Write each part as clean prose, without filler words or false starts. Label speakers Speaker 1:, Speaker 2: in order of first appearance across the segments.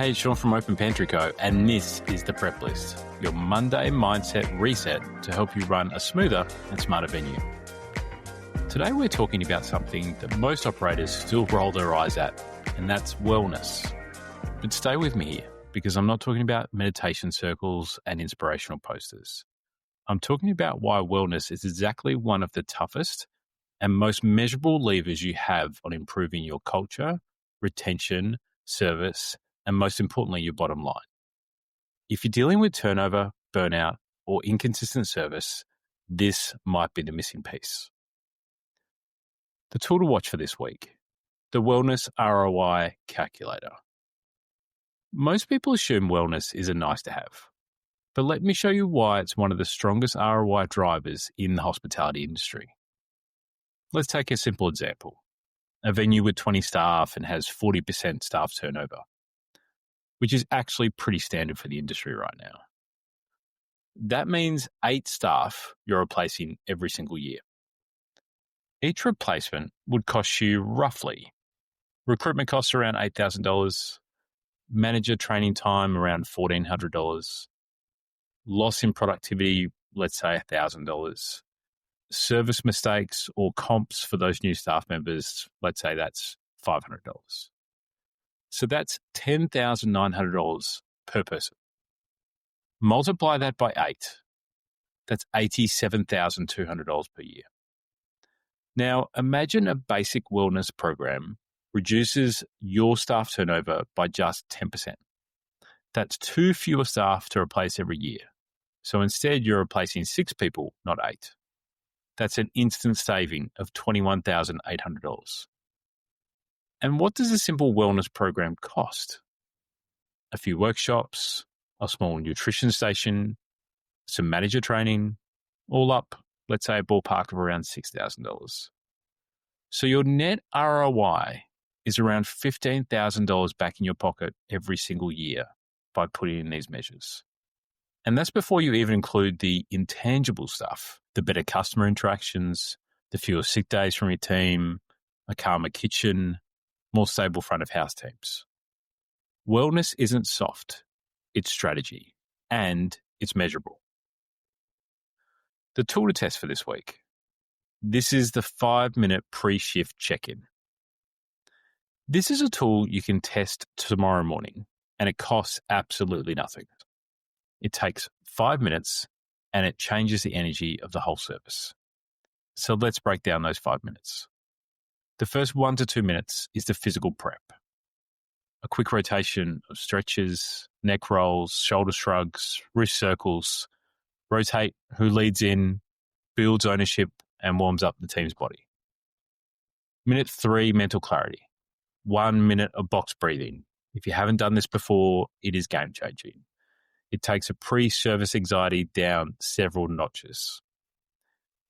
Speaker 1: Hey, Sean from Open Pantry Co, and this is the Prep List, your Monday mindset reset to help you run a smoother and smarter venue. Today we're talking about something that most operators still roll their eyes at, and that's wellness. But stay with me here, because I'm not talking about meditation circles and inspirational posters. I'm talking about why wellness is exactly one of the toughest and most measurable levers you have on improving your culture, retention, service, and most importantly, your bottom line. If you're dealing with turnover, burnout, or inconsistent service, this might be the missing piece. The tool to watch for this week, the Wellness ROI Calculator. Most people assume wellness is a nice to have, but let me show you why it's one of the strongest ROI drivers in the hospitality industry. Let's take a simple example. A venue with 20 staff and has 40% staff turnover, which is actually pretty standard for the industry right now. That means 8 staff you're replacing every single year. Each replacement would cost you roughly recruitment costs around $8,000, manager training time around $1,400, loss in productivity, let's say $1,000, service mistakes or comps for those new staff members, let's say that's $500. So that's $10,900 per person. Multiply that by 8. That's $87,200 per year. Now, imagine a basic wellness program reduces your staff turnover by just 10%. That's 2 fewer staff to replace every year. So instead, you're replacing 6 people, not 8. That's an instant saving of $21,800. And what does a simple wellness program cost? A few workshops, a small nutrition station, some manager training, all up, let's say a ballpark of around $6,000. So your net ROI is around $15,000 back in your pocket every single year by putting in these measures. And that's before you even include the intangible stuff, the better customer interactions, the fewer sick days from your team, a calmer kitchen, more stable front of house teams. Wellness isn't soft, it's strategy, and it's measurable. The tool to test for this week. This is the 5-minute pre-shift check-in. This is a tool you can test tomorrow morning, and it costs absolutely nothing. It takes 5 minutes, and it changes the energy of the whole service. So let's break down those 5 minutes. The first 1 to 2 minutes is the physical prep. A quick rotation of stretches, neck rolls, shoulder shrugs, wrist circles, rotate who leads in, builds ownership, and warms up the team's body. Minute 3, mental clarity. 1 minute of box breathing. If you haven't done this before, it is game changing. It takes a pre-service anxiety down several notches.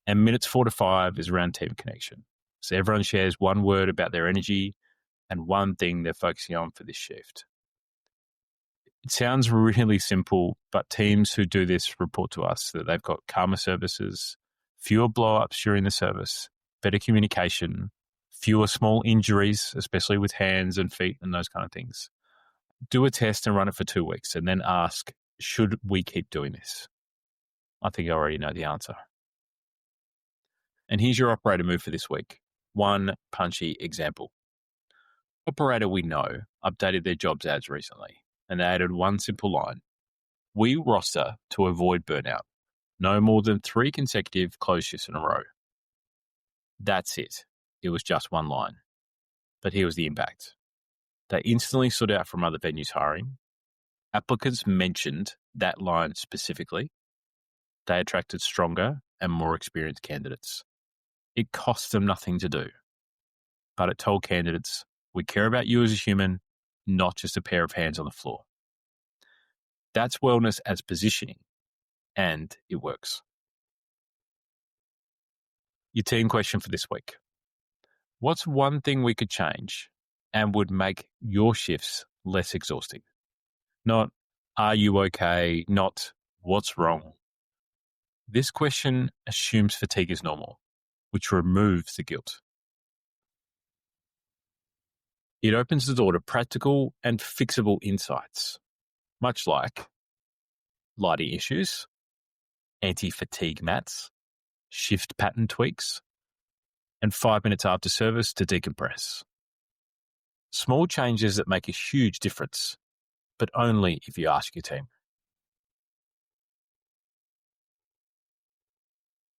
Speaker 1: And minutes 4 to 5 is around team connection. So everyone shares one word about their energy and one thing they're focusing on for this shift. It sounds really simple, but teams who do this report to us that they've got calmer services, fewer blow-ups during the service, better communication, fewer small injuries, especially with hands and feet and those kind of things. Do a test and run it for 2 weeks and then ask, should we keep doing this? I think I already know the answer. And here's your operator move for this week. One punchy example. Operator we know updated their jobs ads recently, and they added one simple line. We roster to avoid burnout. No more than 3 consecutive close shifts in a row. That's it. It was just one line. But here was the impact. They instantly stood out from other venues hiring. Applicants mentioned that line specifically. They attracted stronger and more experienced candidates. It cost them nothing to do, but it told candidates, we care about you as a human, not just a pair of hands on the floor. That's wellness as positioning, and it works. Your team question for this week. What's one thing we could change and would make your shifts less exhausting? Not, are you okay? Not, what's wrong? This question assumes fatigue is normal, which removes the guilt. It opens the door to practical and fixable insights, much like lighting issues, anti-fatigue mats, shift pattern tweaks, and 5 minutes after service to decompress. Small changes that make a huge difference, but only if you ask your team.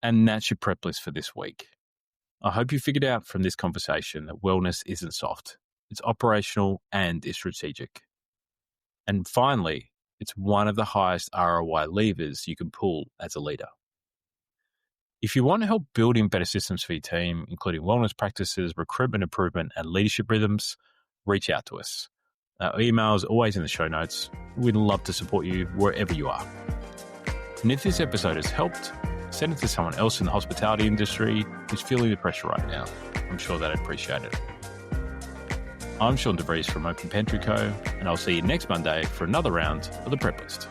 Speaker 1: And that's your prep list for this week. I hope you figured out from this conversation that wellness isn't soft. It's operational and it's strategic. And finally, it's one of the highest ROI levers you can pull as a leader. If you want to help building better systems for your team, including wellness practices, recruitment improvement, and leadership rhythms, reach out to us. Our email is always in the show notes. We'd love to support you wherever you are. And if this episode has helped, send it to someone else in the hospitality industry who's feeling the pressure right now. I'm sure they'd appreciate it. I'm Sean DeVries from Open Pantry Co., and I'll see you next Monday for another round of the Prep List.